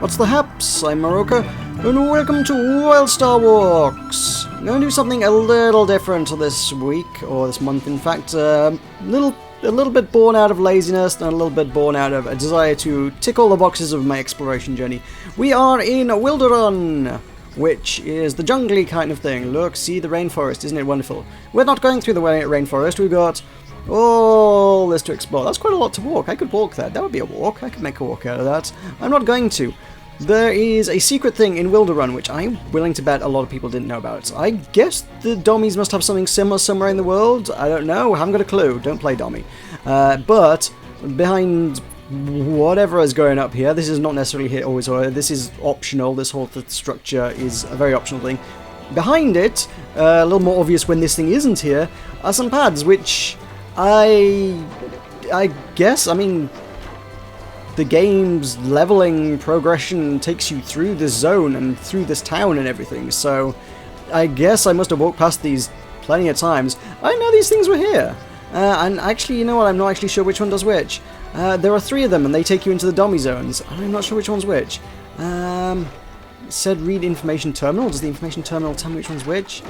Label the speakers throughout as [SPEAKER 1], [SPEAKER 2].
[SPEAKER 1] What's the haps? I'm Maroka, and welcome to WildStar Walks. I'm going to do something a little different this week, or this month in fact. A little bit born out of laziness, and a little bit born out of a desire to tick all the boxes of my exploration journey. We are in Wilderun, which is the jungly kind of thing. Look, see the rainforest, isn't it wonderful? We're not going through the rainforest, we've got all this to explore. That's quite a lot to walk. I could walk that. That would be a walk. I could make a walk out of that. I'm not going to. There is a secret thing in Wilderun, which I'm willing to bet a lot of people didn't know about. I guess the Dommies must have something similar somewhere in the world. I don't know. Haven't got a clue. Don't play Dommy. But behind whatever is going up here, this is not necessarily here always. This is optional. This whole structure is a very optional thing. Behind it, a little more obvious when this thing isn't here, are some pads, which I guess, I mean, the game's leveling progression takes you through this zone and through this town and everything, so I guess I must have walked past these plenty of times. I didn't know these things were here. And actually, you know what, I'm not actually sure which one does which. There are 3 of them, and they take you into the Dommy zones. I'm not sure which one's which. It said read information terminal. Does the information terminal tell me which one's which?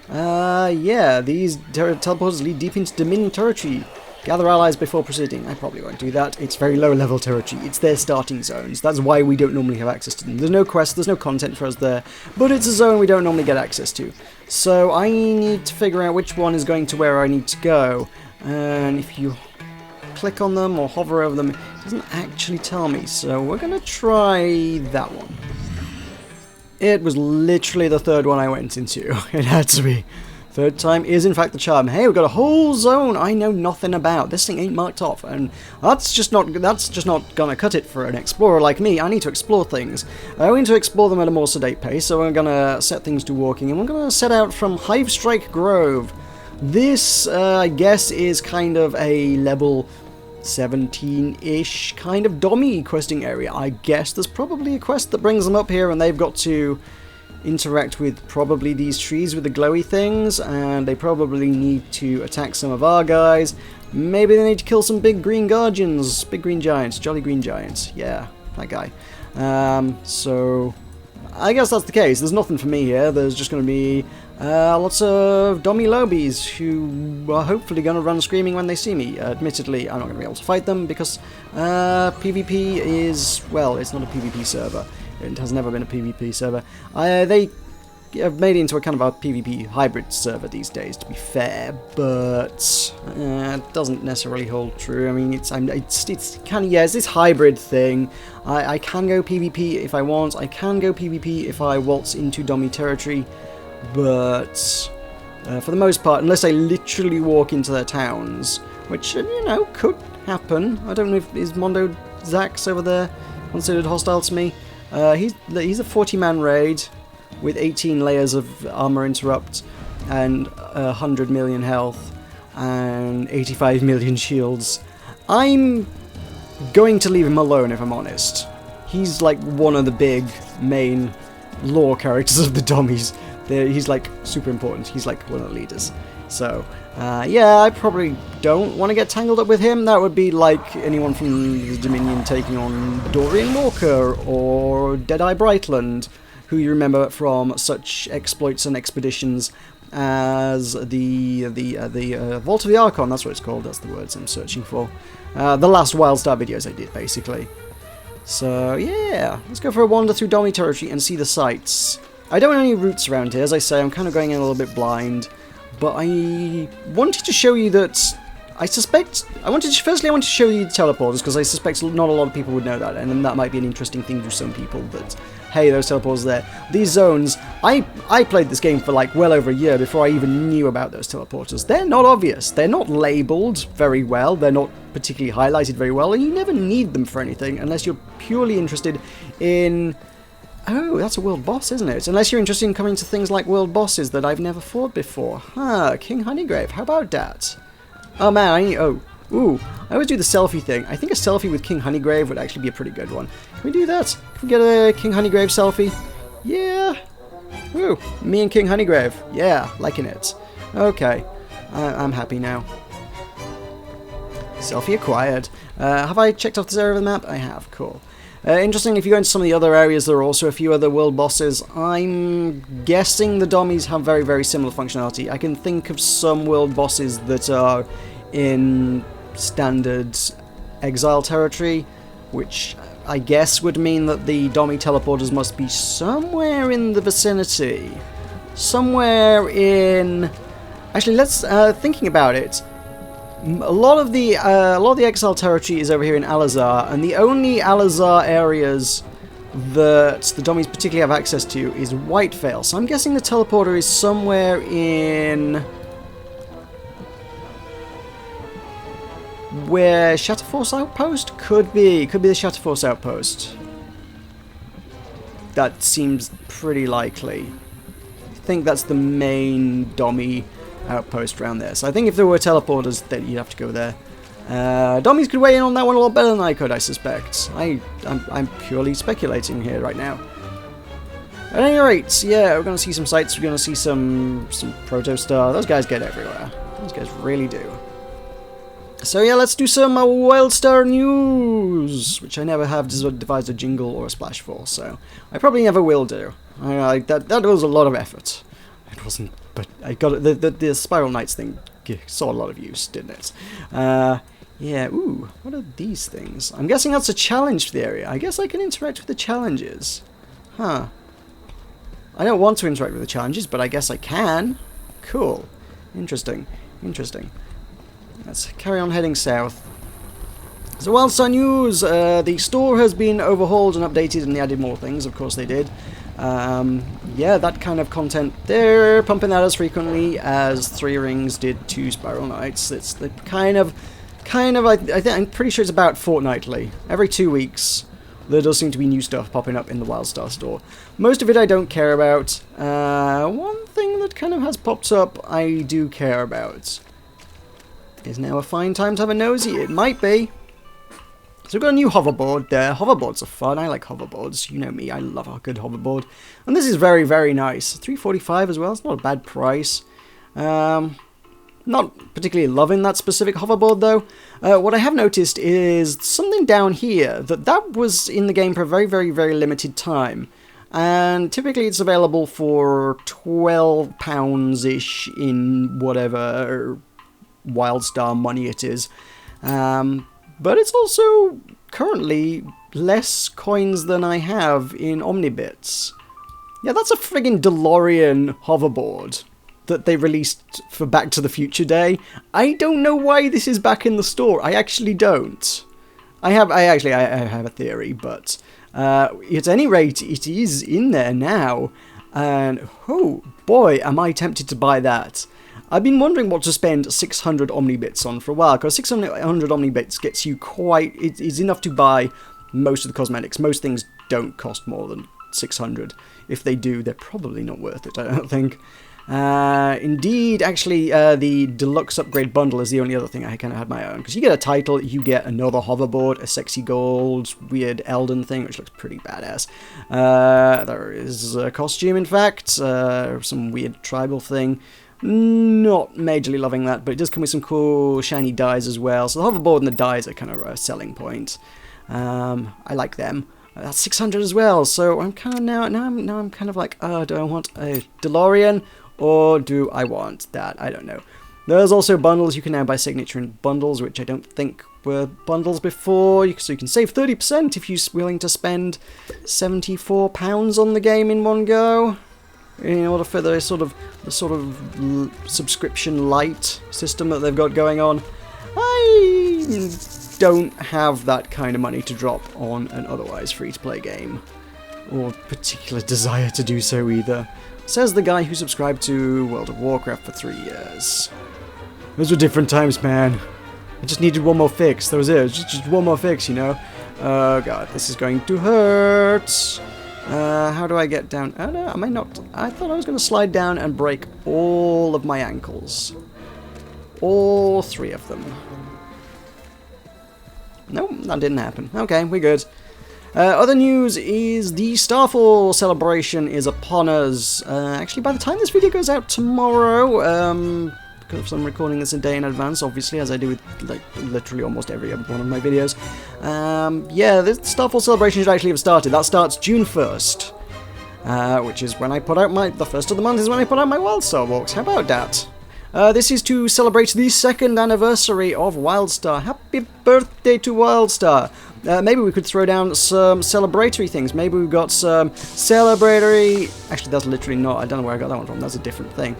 [SPEAKER 1] Yeah, these teleporters lead deep into Dominion territory. Gather allies before proceeding. I probably won't do that. It's very low level territory. It's their starting zones. That's why we don't normally have access to them. There's no quests, there's no content for us there, but it's a zone we don't normally get access to. So I need to figure out which one is going to where I need to go. And if you click on them or hover over them, it doesn't actually tell me. So we're going to try that one. It was literally the 3rd one I went into. It had to be. 3rd time is in fact the charm. Hey, we've got a whole zone I know nothing about. This thing ain't marked off, and that's just not gonna cut it for an explorer like me. I need to explore things. I need to explore them at a more sedate pace, so we're gonna set things to walking, and we're gonna set out from Hivestrike Grove. This, I guess, is kind of a level 17-ish kind of Dommy questing area. I guess there's probably a quest that brings them up here, and they've got to interact with probably these trees with the glowy things, and they probably need to attack some of our guys. Maybe they need to kill some big green guardians, big green giants, jolly green giants. Yeah, that guy. So I guess that's the case. There's nothing for me here. There's just going to be lots of Dommy Lobies who are hopefully going to run screaming when they see me. Admittedly, I'm not going to be able to fight them because PvP is, well, it's not a PvP server. It has never been a PvP server. They have made it into a kind of a PvP hybrid server these days, to be fair, but it doesn't necessarily hold true. I mean, it's kind of, yeah, it's this hybrid thing. I can go PvP if I want. I can go PvP if I waltz into Dommy territory, but for the most part, unless I literally walk into their towns, which, you know, could happen. I don't know if is Mondo Zax over there considered hostile to me. He's a 40-man raid with 18 layers of armor interrupt and 100 million health and 85 million shields. I'm going to leave him alone if I'm honest. He's like one of the big main lore characters of the Dommies. He's like super important. He's like one of the leaders. So yeah, I probably don't want to get tangled up with him. That would be like anyone from the Dominion taking on Dorian Walker or Deadeye Brightland, who you remember from such exploits and expeditions as the Vault of the Archon. That's what it's called. That's the words I'm searching for. The last WildStar videos I did, basically. So yeah, let's go for a wander through Dommy territory and see the sights. I don't know any routes around here. As I say, I'm kind of going in a little bit blind. But I wanted to show you that firstly I wanted to show you the teleporters, because I suspect not a lot of people would know that, and then that might be an interesting thing to some people, that, hey, those teleporters there. These zones, I played this game for like well over a year before I even knew about those teleporters. They're not obvious, they're not labelled very well, they're not particularly highlighted very well, and you never need them for anything unless you're purely interested in... Oh, that's a world boss, isn't it? Unless you're interested in coming to things like world bosses that I've never fought before. Huh, King Honeygrave, how about that? Oh man, ooh, I always do the selfie thing. I think a selfie with King Honeygrave would actually be a pretty good one. Can we do that? Can we get a King Honeygrave selfie? Yeah. Woo, me and King Honeygrave. Yeah, liking it. Okay, I'm happy now. Selfie acquired. Have I checked off this area of the map? I have, cool. Interesting, if you go into some of the other areas, there are also a few other world bosses. I'm guessing the dummies have very, very similar functionality. I can think of some world bosses that are in standard exile territory, which I guess would mean that the dummy teleporters must be somewhere in the vicinity. Somewhere in... Actually, let's... thinking about it, a lot of the exile territory is over here in Al-Azhar, and the only Al-Azhar areas that the dummies particularly have access to is Whitevale. So I'm guessing the teleporter is somewhere in... where Shatterforce Outpost? Could be the Shatterforce Outpost. That seems pretty likely. I think that's the main dummy outpost around there. So I think if there were teleporters, then you'd have to go there. Dummies could weigh in on that one a lot better than I could, I suspect. I'm purely speculating here right now. At any rate, yeah, we're going to see some sights, we're going to see some Protostar. Those guys get everywhere. Those guys really do. So yeah, let's do some WildStar news, which I never have devised a jingle or a splash for, so I probably never will do. That was a lot of effort. It wasn't, but I got it. The Spiral Knights thing saw a lot of use, didn't it? Yeah, ooh, what are these things? I'm guessing that's a challenge for the area. I guess I can interact with the challenges. Huh. I don't want to interact with the challenges, but I guess I can. Cool. Interesting. Interesting. Let's carry on heading south. So WildStar news, the store has been overhauled and updated, and they added more things. Of course they did. Yeah, that kind of content, they're pumping that as frequently as 3 Rings did 2 Spiral Knights. It's the kind of, I'm pretty sure it's about fortnightly. Every 2 weeks, there does seem to be new stuff popping up in the WildStar store. Most of it I don't care about. One thing that kind of has popped up I do care about. Is now a fine time to have a nosy? It might be. So we've got a new hoverboard there. Hoverboards are fun. I like hoverboards. You know me. I love a good hoverboard. And this is very, very nice. $3.45 as well. It's not a bad price. Not particularly loving that specific hoverboard though. What I have noticed is something down here. That was in the game for a very, very, very limited time. And typically it's available for £12-ish in whatever WildStar money it is. But it's also currently less coins than I have in Omnibits. Yeah, that's a friggin' DeLorean hoverboard that they released for Back to the Future Day. I don't know why this is back in the store. I actually don't. I have a theory, but at any rate, it is in there now. And oh boy, am I tempted to buy that. I've been wondering what to spend 600 Omnibits on for a while, because 600 Omnibits gets you quite... It's enough to buy most of the cosmetics. Most things don't cost more than 600. If they do, they're probably not worth it, I don't think. Indeed, actually, the Deluxe Upgrade Bundle is the only other thing I kind of had my own, because you get a title, you get another hoverboard, a sexy gold, weird Elden thing, which looks pretty badass. There is a costume, in fact, some weird tribal thing. Not majorly loving that, but it does come with some cool shiny dies as well. So the hoverboard and the dies are kind of a selling point. I like them. That's 600 as well. So I'm kind of now I'm kind of like, do I want a DeLorean or do I want that? I don't know. There's also bundles. You can now buy signature in bundles, which I don't think were bundles before. So you can save 30% if you're willing to spend £74 on the game in one go. In order for the sort of subscription light system that they've got going on. I don't have that kind of money to drop on an otherwise free-to-play game, or particular desire to do so either, says the guy who subscribed to World of Warcraft for 3 years. Those were different times, man. I just needed one more fix. That was it. It was just one more fix, you know. Oh god, this is going to hurt. How do I get down? Oh no, am I not? I thought I was going to slide down and break all of my ankles. All 3 of them. No, that didn't happen. Okay, we're good. Other news is the Starfall celebration is upon us. Actually, by the time this video goes out tomorrow, because I'm recording this a day in advance, obviously, as I do with like literally almost every other one of my videos. Yeah, the Starfall celebration should actually have started. That starts June 1st, which is when I put out the first of the month is when I put out my WildStar walks. How about that? This is to celebrate the 2nd anniversary of WildStar. Happy birthday to WildStar! Maybe we could throw down some celebratory things. Maybe we've got some celebratory... Actually, that's literally not... I don't know where I got that one from. That's a different thing.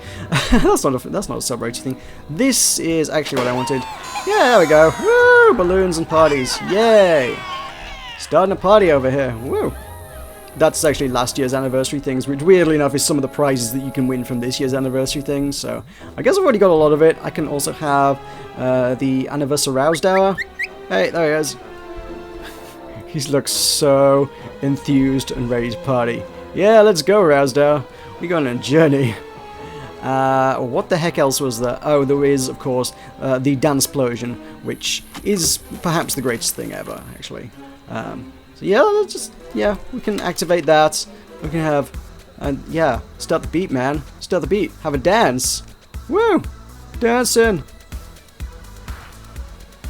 [SPEAKER 1] That's not a celebratory thing. This is actually what I wanted. Yeah, there we go. Woo! Balloons and parties. Yay! Starting a party over here. Woo! That's actually last year's anniversary things, which weirdly enough is some of the prizes that you can win from this year's anniversary things, so I guess I've already got a lot of it. I can also have the anniversary roused hour. Hey, there he is. He looks so enthused and ready to party. Yeah, let's go, roused hour. We're going on a journey. What the heck else was there? Oh, there is, of course, the dance explosion, which is perhaps the greatest thing ever, actually. So yeah, let's just, yeah, we can activate that. We can have, yeah, start the beat, man. Start the beat. Have a dance. Woo! Dancing!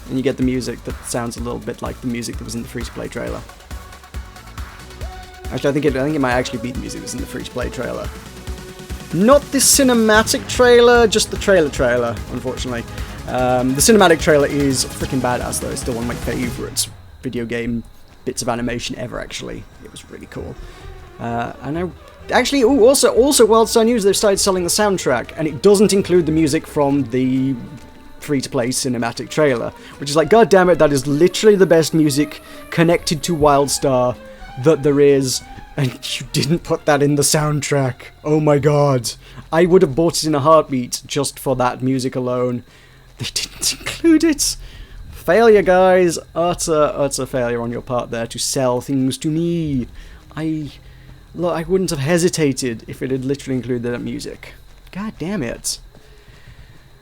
[SPEAKER 1] And you get the music that sounds a little bit like the music that was in the free-to-play trailer. Actually, I think it might actually be the music that was in the free-to-play trailer. Not the cinematic trailer, just the trailer, unfortunately. The cinematic trailer is freaking badass, though. It's still one of my favorites video game bits of animation ever, actually. It was really cool. And I actually, also WildStar News, they've started selling the soundtrack, and it doesn't include the music from the free-to-play cinematic trailer, which is like, god damn it, that is literally the best music connected to WildStar that there is, and you didn't put that in the soundtrack. Oh my god. I would have bought it in a heartbeat just for that music alone. They didn't include it. Failure, guys. Utter failure on your part there to sell things to me. I wouldn't have hesitated if it had literally included that music. God damn it.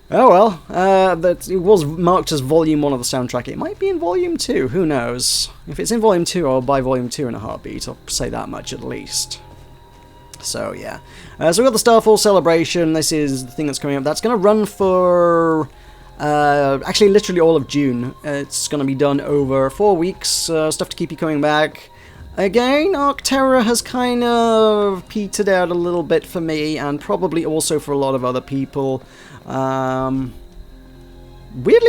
[SPEAKER 1] Oh well, it was marked as Volume 1 of the soundtrack. It might be in Volume 2, who knows? If it's in Volume 2, I'll buy Volume 2 in a heartbeat, I'll say that much at least. So yeah. So we've got the Starfall celebration, this is the thing that's coming up. That's going to run for... actually literally all of June. It's going to be done over 4 weeks, stuff to keep you coming back. Again, Arc Terror has kind of petered out a little bit for me, and probably also for a lot of other people. Weirdly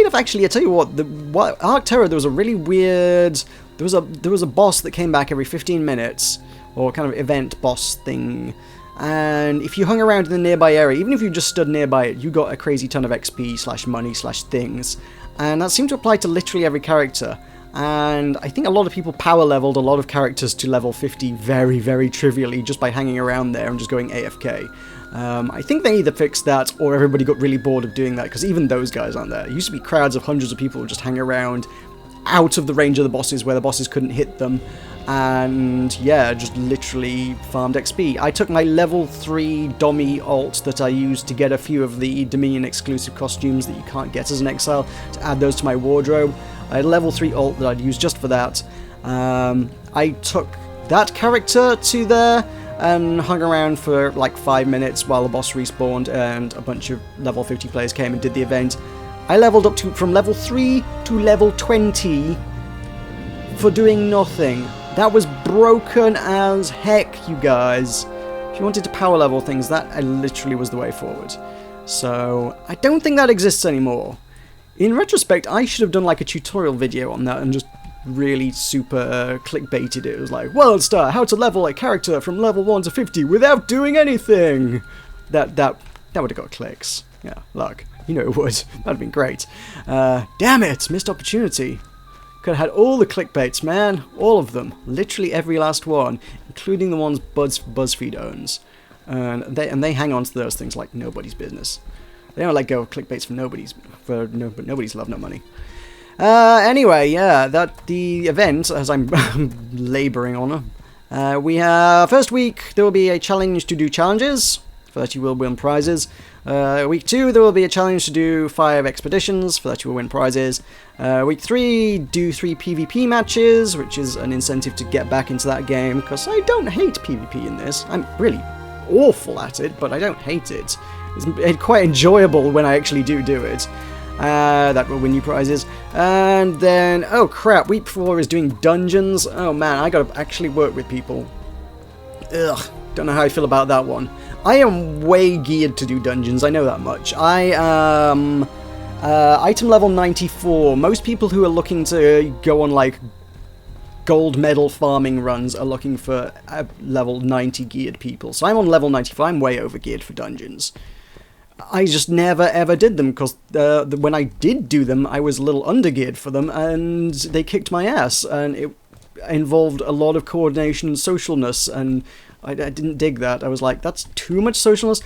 [SPEAKER 1] enough, actually, I tell you what, Arc Terror, there was a really weird... There was a boss that came back every 15 minutes, or kind of event boss thing, and if you hung around in the nearby area, even if you just stood nearby it, you got a crazy ton of XP / money / things, and that seemed to apply to literally every character. And I think a lot of people power leveled a lot of characters to level 50 very, very trivially just by hanging around there and just going AFK. I think they either fixed that or everybody got really bored of doing that, because even those guys aren't there. It used to be crowds of hundreds of people who just hang around out of the range of the bosses where the bosses couldn't hit them, and yeah, just literally farmed XP. I took my level 3 Dommy alt that I used to get a few of the Dominion exclusive costumes that you can't get as an exile, to add those to my wardrobe. I had a level 3 alt that I'd use just for that. I took that character to there and hung around for like 5 minutes while the boss respawned and a bunch of level 50 players came and did the event. I leveled up from level 3 to level 20 for doing nothing. That was broken as heck, you guys. If you wanted to power level things, that literally was the way forward. So, I don't think that exists anymore. In retrospect, I should have done like a tutorial video on that and just really super clickbaited it. It was like, WildStar, how to level a character from level 1 to 50 without doing anything! That would have got clicks. Yeah, look, you know it would. That'd have been great. Damn it, missed opportunity. Could have had all the clickbaits, man. All of them. Literally every last one, including the ones BuzzFeed owns. And they hang on to those things like nobody's business. They don't let go of clickbaits for nobody's love, no money. Anyway, yeah, the event, as I'm labouring on, we have first week there will be a challenge to do challenges. For that you will win prizes. Week 2 there will be a challenge to do 5 expeditions. For that you will win prizes. Week 3 do 3 PvP matches, which is an incentive to get back into that game, because I don't hate PvP in this. I'm really awful at it, but I don't hate it. It's quite enjoyable when I actually do it. That will win you prizes. And then, oh crap, week 4 is doing dungeons. Oh man, I gotta actually work with people. Ugh, don't know how I feel about that one. I am way geared to do dungeons, I know that much. I am item level 94. Most people who are looking to go on like gold medal farming runs are looking for level 90 geared people. So I'm on level 94, I'm way over geared for dungeons. I just never ever did them because when I did do them, I was a little undergeared for them, and they kicked my ass, and it involved a lot of coordination and socialness, and I didn't dig that. I was like, that's too much socialness.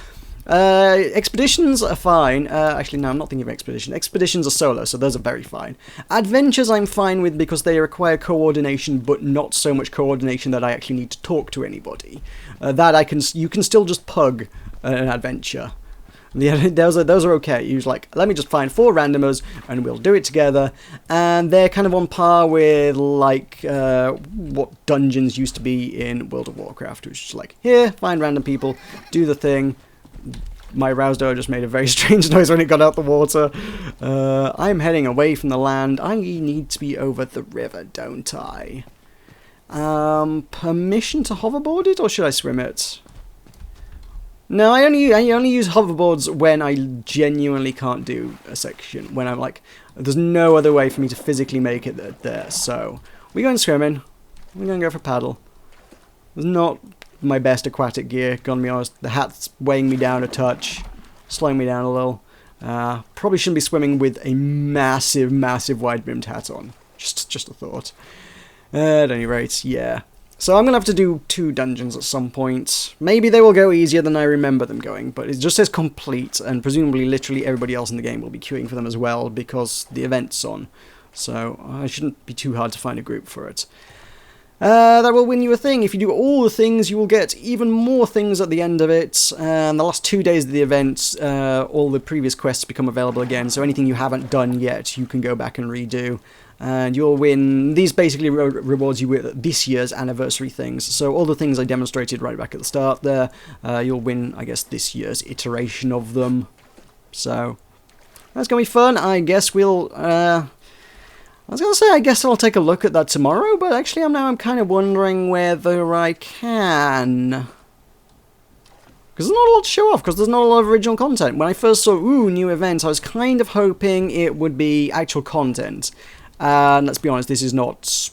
[SPEAKER 1] Expeditions are fine. Actually, no, I'm not thinking of expedition. Expeditions are solo, so those are very fine. Adventures I'm fine with because they require coordination, but not so much coordination that I actually need to talk to anybody. You can still just pug an adventure. Yeah, those are okay. You're like, let me just find 4 randomers and we'll do it together. And they're kind of on par with like what dungeons used to be in World of Warcraft, which is like, here, find random people, do the thing. My rouse door just made a very strange noise when it got out the water. I'm heading away from the land. I need to be over the river, don't I? Permission to hoverboard it, or should I swim it? No, I only use hoverboards when I genuinely can't do a section. When I'm like, there's no other way for me to physically make it there. So we're going swimming. We're going to go for paddle. It's not my best aquatic gear, gonna be honest. The hat's weighing me down a touch, slowing me down a little. Probably shouldn't be swimming with a massive, massive wide-brimmed hat on. Just a thought. At any rate, yeah. So I'm going to have to do 2 dungeons at some point. Maybe they will go easier than I remember them going, but it just says complete, and presumably literally everybody else in the game will be queuing for them as well, because the event's on. So I shouldn't be too hard to find a group for it. That will win you a thing. If you do all the things, you will get even more things at the end of it. And the last 2 days of the event, all the previous quests become available again, so anything you haven't done yet, you can go back and redo. And you'll win. These basically rewards you with this year's anniversary things. So all the things I demonstrated right back at the start there, you'll win, I guess, this year's iteration of them. So that's going to be fun. I guess we'll... I was going to say, I guess I'll take a look at that tomorrow, but actually I'm kind of wondering whether I can... Because there's not a lot to show off, because there's not a lot of original content. When I first saw, new event, I was kind of hoping it would be actual content. And let's be honest, this is not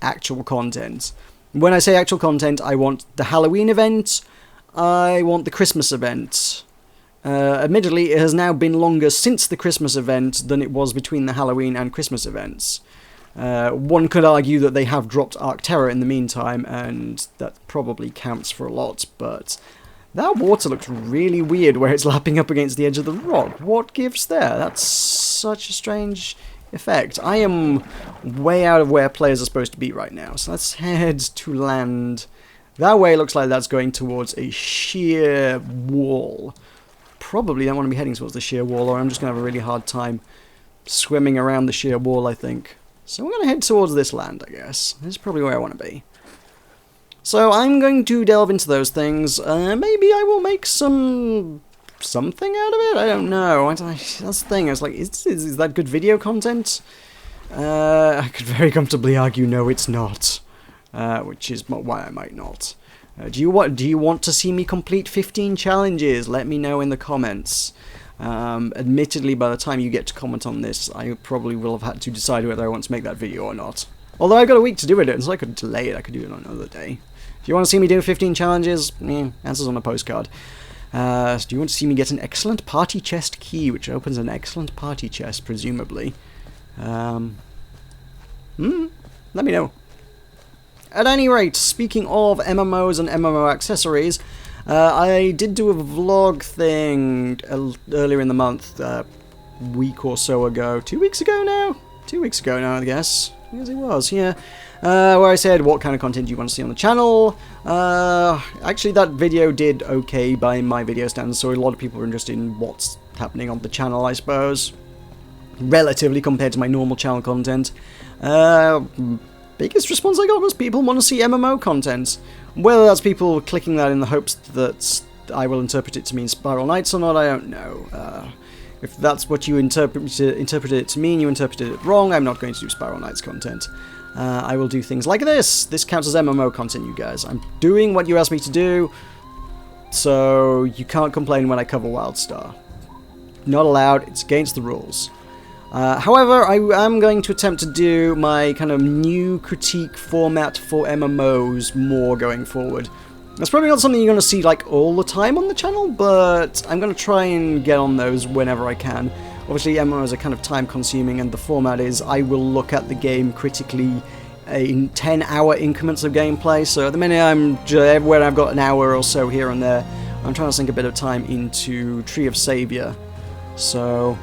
[SPEAKER 1] actual content. When I say actual content, I want the Halloween event, I want the Christmas event. Admittedly, it has now been longer since the Christmas event than it was between the Halloween and Christmas events. One could argue that they have dropped Arc Terror in the meantime, and that probably counts for a lot, but that water looks really weird where it's lapping up against the edge of the rock. What gives there? That's such a strange effect. I am way out of where players are supposed to be right now, so let's head to land. That way looks like that's going towards a sheer wall. Probably don't want to be heading towards the sheer wall, or I'm just going to have a really hard time swimming around the sheer wall, I think. So we're going to head towards this land, I guess. This is probably where I want to be. So I'm going to delve into those things. Maybe I will make something out of it? I don't know. That's the thing. I was like, is that good video content? I could very comfortably argue no, it's not. Which is why I might not. Do you want to see me complete 15 challenges? Let me know in the comments. Admittedly, by the time you get to comment on this, I probably will have had to decide whether I want to make that video or not. Although I've got a week to do it, so I could delay it. I could do it on another day. Do you want to see me do 15 challenges? Answers on a postcard. Do you want to see me get an excellent party chest key, which opens an excellent party chest, presumably? Let me know. At any rate, speaking of MMOs and MMO accessories, I did do a vlog thing earlier in the month, week or so ago. 2 weeks ago now? 2 weeks ago now, I guess. Yes, it was, yeah. Where I said, what kind of content do you want to see on the channel? Actually, that video did okay by my video standards, so a lot of people were interested in what's happening on the channel, I suppose. Relatively compared to my normal channel content. Biggest response I got was people want to see MMO content. Whether that's people clicking that in the hopes that I will interpret it to mean Spiral Knights or not, I don't know. If that's what you interpreted it to mean, you interpreted it wrong. I'm not going to do Spiral Knights content. I will do things like this. This counts as MMO content, you guys. I'm doing what you asked me to do, so you can't complain when I cover WildStar. Not allowed. It's against the rules. However, I am going to attempt to do my kind of new critique format for MMOs more going forward. That's probably not something you're going to see like all the time on the channel, but I'm going to try and get on those whenever I can. Obviously, MMOs are kind of time-consuming, and the format is I will look at the game critically in 10-hour increments of gameplay. So at the minute, when I've got an hour or so here and there, I'm trying to sink a bit of time into Tree of Savior. So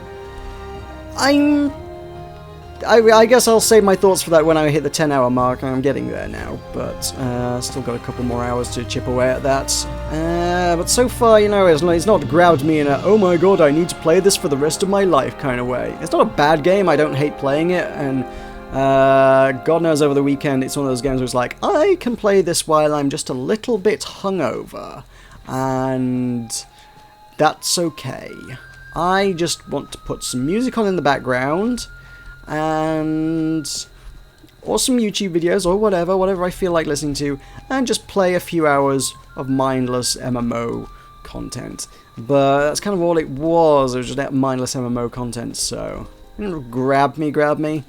[SPEAKER 1] I guess I'll save my thoughts for that when I hit the 10-hour mark. I'm getting there now, but still got a couple more hours to chip away at that. But so far, you know, it's not grabbed me in a, oh my god, I need to play this for the rest of my life kind of way. It's not a bad game, I don't hate playing it, and God knows over the weekend it's one of those games where it's like, I can play this while I'm just a little bit hungover, and that's okay. I just want to put some music on in the background, and or some YouTube videos or whatever I feel like listening to, and just play a few hours of mindless MMO content. But that's kind of all it was. It was just mindless MMO content, so grab me.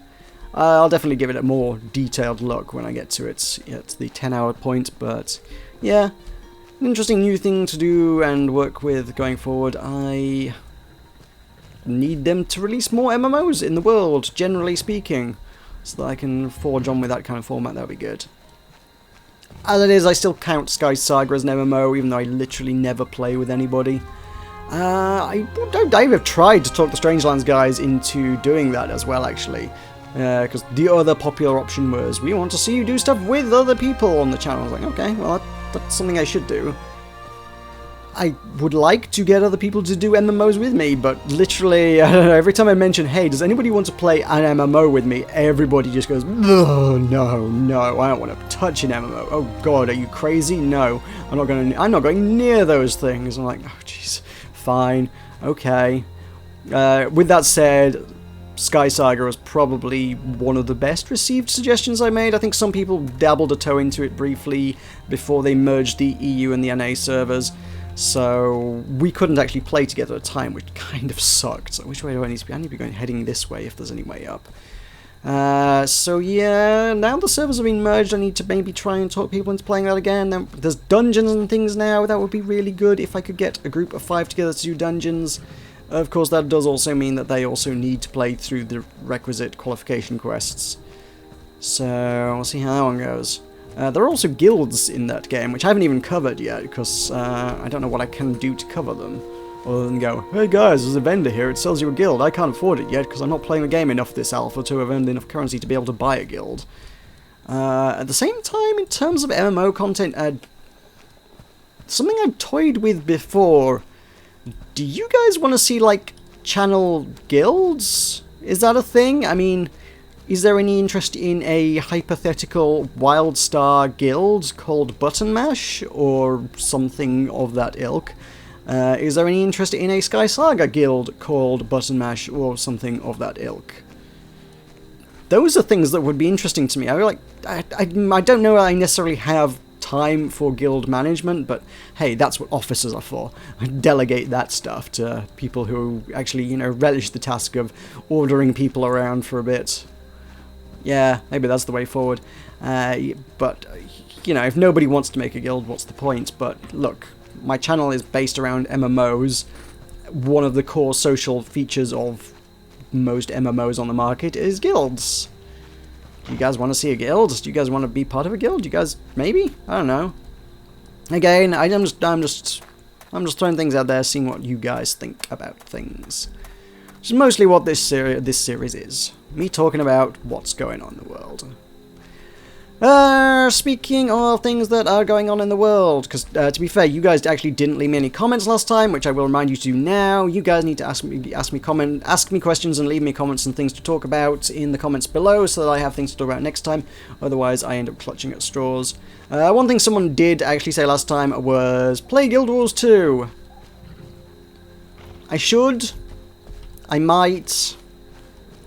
[SPEAKER 1] I'll definitely give it a more detailed look when I get to it at the 10-hour point, but yeah, an interesting new thing to do and work with going forward. I need them to release more MMOs in the world, generally speaking, so that I can forge on with that kind of format. That would be good. As it is, I still count Sky Saga as an MMO, even though I literally never play with anybody. I have tried to talk the Strangelands guys into doing that as well, actually, because the other popular option was, we want to see you do stuff with other people on the channel. I was like, okay, well, that's something I should do. I would like to get other people to do MMOs with me, but literally, I don't know, every time I mention, hey, does anybody want to play an MMO with me, everybody just goes, oh, no, I don't want to touch an MMO. Oh god, are you crazy? No, I'm not going near those things. I'm like, oh jeez, fine, okay. With that said, Sky Saga was probably one of the best received suggestions I made. I think some people dabbled a toe into it briefly before they merged the EU and the NA servers. So we couldn't actually play together at a time, which kind of sucked. So which way do I need to be? I need to be heading this way if there's any way up. So yeah, now the servers have been merged, I need to maybe try and talk people into playing that again. There's dungeons and things now. That would be really good if I could get a group of 5 together to do dungeons. Of course, that does also mean that they also need to play through the requisite qualification quests. So we'll see how that one goes. There are also guilds in that game, which I haven't even covered yet, because I don't know what I can do to cover them, other than go, hey guys, there's a vendor here, it sells you a guild. I can't afford it yet, because I'm not playing the game enough this alpha to have earned enough currency to be able to buy a guild. At the same time, in terms of MMO content, something I've toyed with before, do you guys want to see, like, channel guilds? Is that a thing? I mean, is there any interest in a hypothetical WildStar guild called Button Mash, or something of that ilk? Is there any interest in a Sky Saga guild called Button Mash, or something of that ilk? Those are things that would be interesting to me. I don't know I necessarily have time for guild management, but hey, that's what officers are for. I delegate that stuff to people who actually, you know, relish the task of ordering people around for a bit. Yeah, maybe that's the way forward. But, you know, if nobody wants to make a guild, what's the point? But look, my channel is based around MMOs. One of the core social features of most MMOs on the market is guilds. Do you guys want to see a guild? Do you guys want to be part of a guild? Do you guys, maybe? I don't know. Again, I'm just throwing things out there, seeing what you guys think about things. Which is mostly what this series is. Me talking about what's going on in the world. Speaking of things that are going on in the world, because to be fair, you guys actually didn't leave me any comments last time, which I will remind you to do now. You guys need to ask me questions and leave me comments and things to talk about in the comments below, so that I have things to talk about next time. Otherwise, I end up clutching at straws. One thing someone did actually say last time was play Guild Wars 2. I should. I might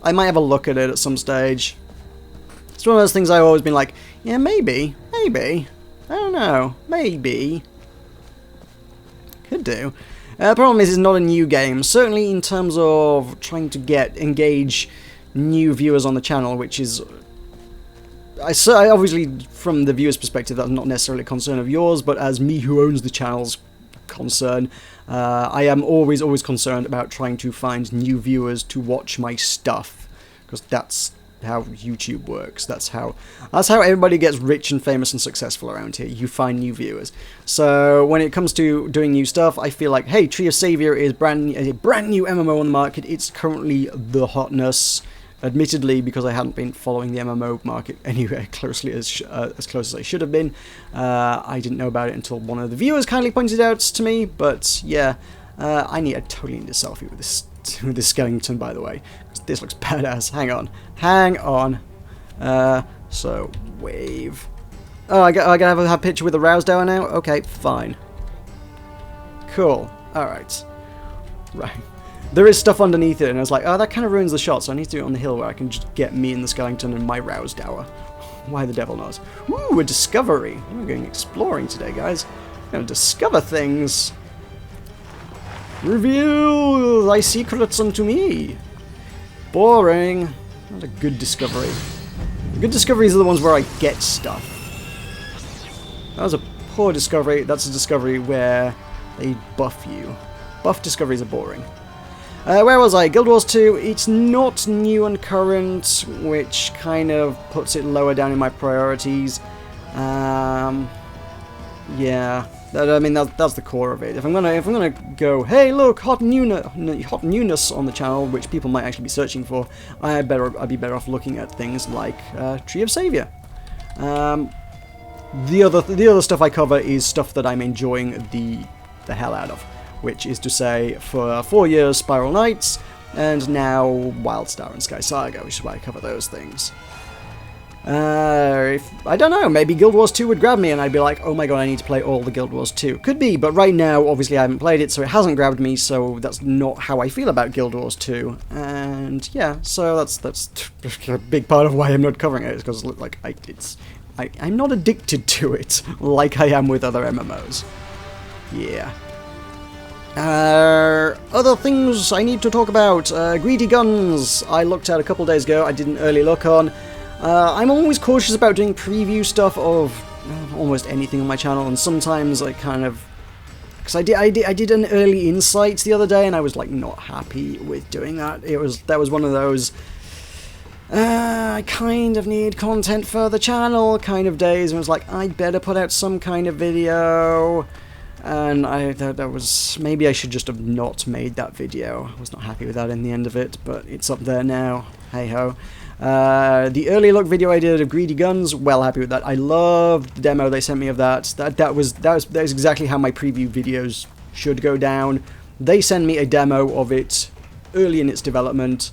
[SPEAKER 1] have a look at it at some stage. It's one of those things I've always been like, yeah, maybe, I don't know, maybe. Could do. The problem is it's not a new game, certainly in terms of trying to engage new viewers on the channel, which is, I obviously, from the viewer's perspective, that's not necessarily a concern of yours, but as me who owns the channel's concern, I am always concerned about trying to find new viewers to watch my stuff, because that's how YouTube works. That's how everybody gets rich and famous and successful around here. You find new viewers. So when it comes to doing new stuff, I feel like, hey, Tree of Savior is a brand new MMO on the market. It's currently the hotness. Admittedly, because I hadn't been following the MMO market anywhere closely as close as I should have been, I didn't know about it until one of the viewers kindly pointed it out to me. But yeah, I totally need a selfie with this skeleton, by the way. This looks badass. Hang on. So wave. Oh, I gotta have a picture with a WildStar now. Okay, fine. Cool. All right. Right. There is stuff underneath it, and I was like, oh, that kind of ruins the shot, so I need to do it on the hill where I can just get me and the skeleton and my WildStar. Why the devil knows? Ooh, a discovery. We're going exploring today, guys. We're going to discover things. Reveal thy secrets unto me. Boring. Not a good discovery. Good discoveries are the ones where I get stuff. That was a poor discovery. That's a discovery where they buff you. Buff discoveries are boring. Where was I? Guild Wars 2, it's not new and current, which kind of puts it lower down in my priorities. Yeah, that's the core of it. If I'm gonna go, hey look, hot newness on the channel, which people might actually be searching for, I'd be better off looking at things like Tree of Savior. The other stuff I cover is stuff that I'm enjoying the hell out of. Which is to say, for 4 years, Spiral Knights, and now WildStar and Sky Saga, which is why I cover those things. I don't know, maybe Guild Wars 2 would grab me and I'd be like, oh my god, I need to play all the Guild Wars 2. Could be, but right now, obviously I haven't played it, so it hasn't grabbed me, so that's not how I feel about Guild Wars 2. And yeah, so that's a big part of why I'm not covering it, is because like, I'm not addicted to it, like I am with other MMOs. Yeah. Other things I need to talk about. Greedy Guns, I looked at a couple days ago, I did an early look on. I'm always cautious about doing preview stuff of almost anything on my channel, and sometimes I kind of... Because I did an early insight the other day, and I was like not happy with doing that. That was one of those... I kind of need content for the channel kind of days, and I was like, I'd better put out some kind of video... And that was... Maybe I should just have not made that video. I was not happy with that in the end of it, but it's up there now. Hey-ho. The early look video I did of Greedy Guns, well happy with that. I loved the demo they sent me of that. That was exactly how my preview videos should go down. They send me a demo of it early in its development.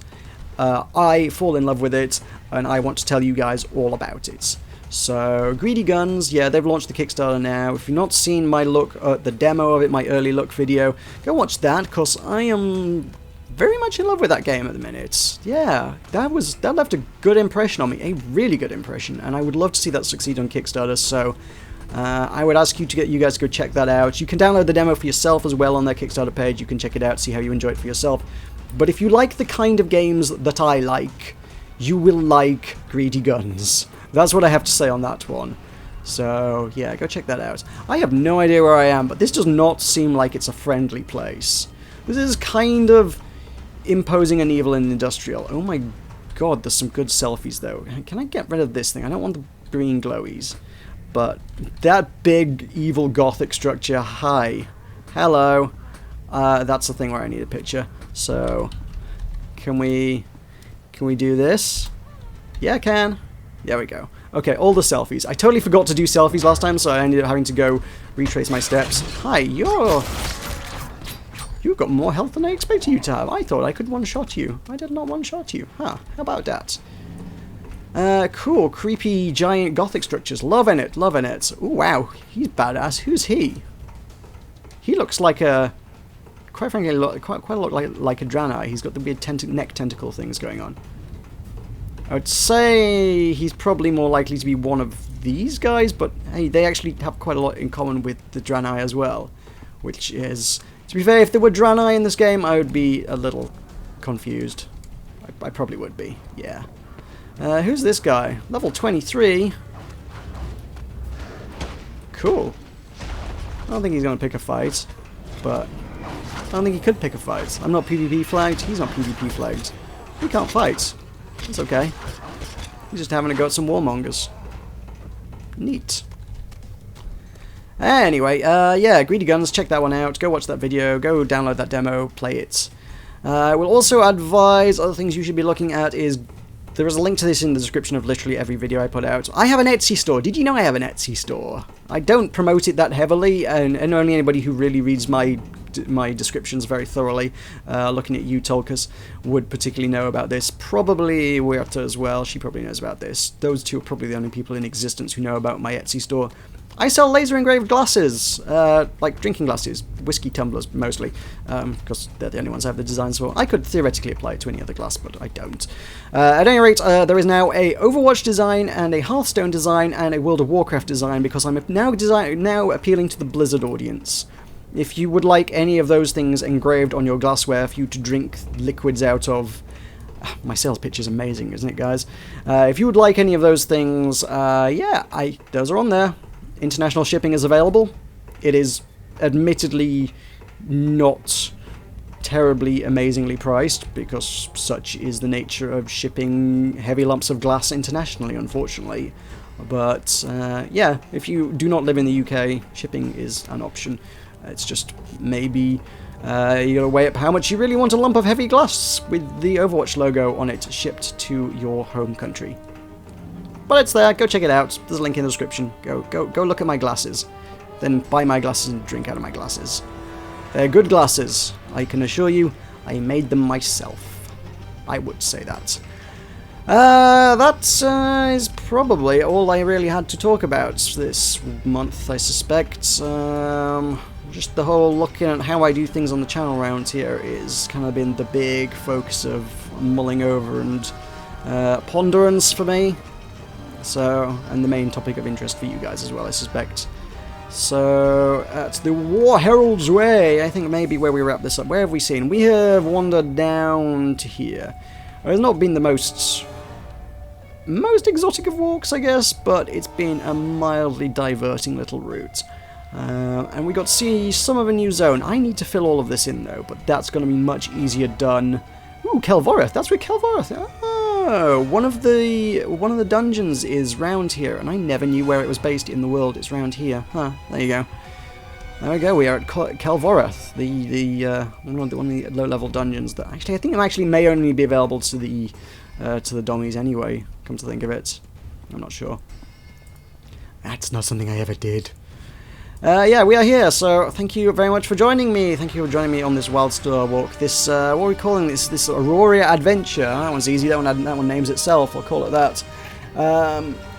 [SPEAKER 1] I fall in love with it, and I want to tell you guys all about it. So, Greedy Guns, yeah, they've launched the Kickstarter now. If you've not seen my look at the demo of it, my early look video, go watch that, because I am very much in love with that game at the minute. Yeah, that left a good impression on me, a really good impression, and I would love to see that succeed on Kickstarter, so I would ask you guys to go check that out. You can download the demo for yourself as well on their Kickstarter page. You can check it out, see how you enjoy it for yourself. But if you like the kind of games that I like, you will like Greedy Guns. That's what I have to say on that one. So, yeah, go check that out. I have no idea where I am, but this does not seem like it's a friendly place. This is kind of imposing an evil and industrial. Oh my god, there's some good selfies, though. Can I get rid of this thing? I don't want the green glowies. But that big, evil, gothic structure, hi. Hello. That's the thing where I need a picture. So, can we do this? Yeah, I can. There we go. Okay, all the selfies. I totally forgot to do selfies last time, so I ended up having to go retrace my steps. Hi, you've got more health than I expected you to have. I thought I could one-shot you. I did not one-shot you. Huh, how about that? Cool, creepy, giant gothic structures. Loving it, loving it. Ooh, wow, he's badass. Who's he? He looks like a... Quite frankly, quite a lot like a Draenei. He's got the weird neck tentacle things going on. I would say he's probably more likely to be one of these guys, but hey, they actually have quite a lot in common with the Draenei as well. Which is... To be fair, if there were Draenei in this game, I would be a little confused. I probably would be, yeah. Who's this guy? Level 23. Cool. I don't think he's going to pick a fight, but I don't think he could pick a fight. I'm not PvP flagged, he's not PvP flagged. We can't fight. It's okay. He's just having a go at some warmongers. Neat. Anyway, yeah, Greedy Guns, check that one out. Go watch that video, go download that demo, play it. I will also advise other things you should be looking at is... There is a link to this in the description of literally every video I put out. I have an Etsy store. Did you know I have an Etsy store? I don't promote it that heavily, and only anybody who really reads my descriptions very thoroughly, looking at you, Tolkas, would particularly know about this. Probably Weirta as well. She probably knows about this. Those two are probably the only people in existence who know about my Etsy store. I sell laser engraved glasses, like drinking glasses, whiskey tumblers mostly, because they're the only ones I have the designs for. I could theoretically apply it to any other glass, but I don't. At any rate, there is now a Overwatch design and a Hearthstone design and a World of Warcraft design because I'm now appealing to the Blizzard audience. If you would like any of those things engraved on your glassware for you to drink liquids out of... My sales pitch is amazing, isn't it, guys? If you would like any of those things, yeah, those are on there. International shipping is available. It is admittedly not terribly amazingly priced because such is the nature of shipping heavy lumps of glass internationally, unfortunately. But yeah, if you do not live in the UK, shipping is an option. It's just maybe you gotta weigh up how much you really want a lump of heavy glass with the Overwatch logo on it shipped to your home country. But it's there, go check it out, there's a link in the description, go look at my glasses, then buy my glasses and drink out of my glasses. They're good glasses, I can assure you, I made them myself. I would say that. That is probably all I really had to talk about this month, I suspect. Just the whole looking at how I do things on the channel around here is kind of been the big focus of mulling over and ponderance for me. So, and the main topic of interest for you guys as well, I suspect. So, at the War Herald's Way, I think maybe where we wrap this up. Where have we seen? We have wandered down to here. It's not been the most exotic of walks, I guess, but it's been a mildly diverting little route. And we got to see some of a new zone. I need to fill all of this in, though, but that's going to be much easier done. Ooh, Kelvoreth. That's where Kelvoreth... Oh, one of the dungeons is round here, and I never knew where it was based in the world. It's round here. Huh, there you go. There we go, we are at Kelvoreth, one of the low-level dungeons that actually, I think it may only be available to the dummies anyway, come to think of it. I'm not sure. That's not something I ever did. Yeah, we are here, so thank you very much for joining me. Thank you for joining me on this WildStar walk. This, what are we calling this? This Auroria adventure. That one's easy, that one names itself, I'll call it that.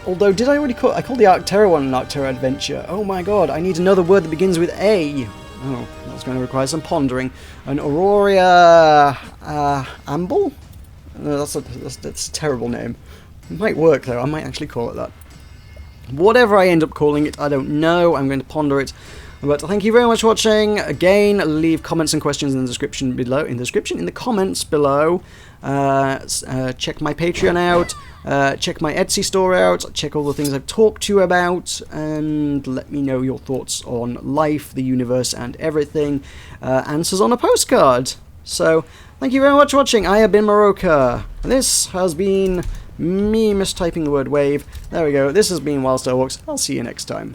[SPEAKER 1] Although, did I already call... I called the Arctera one an Arctera adventure. Oh my god, I need another word that begins with A. Oh, that's going to require some pondering. An Auroria... Amble? No, that's a terrible name. It might work, though. I might actually call it that. Whatever I end up calling it, I don't know. I'm going to ponder it. But thank you very much for watching. Again, leave comments and questions in the description below. In the comments below. Check my Patreon out. Check my Etsy store out. Check all the things I've talked to you about, and let me know your thoughts on life, the universe, and everything. Answers on a postcard. So, thank you very much for watching. I have been Maroka. This has been me mistyping the word wave. There we go. This has been WildStar Walks. I'll see you next time.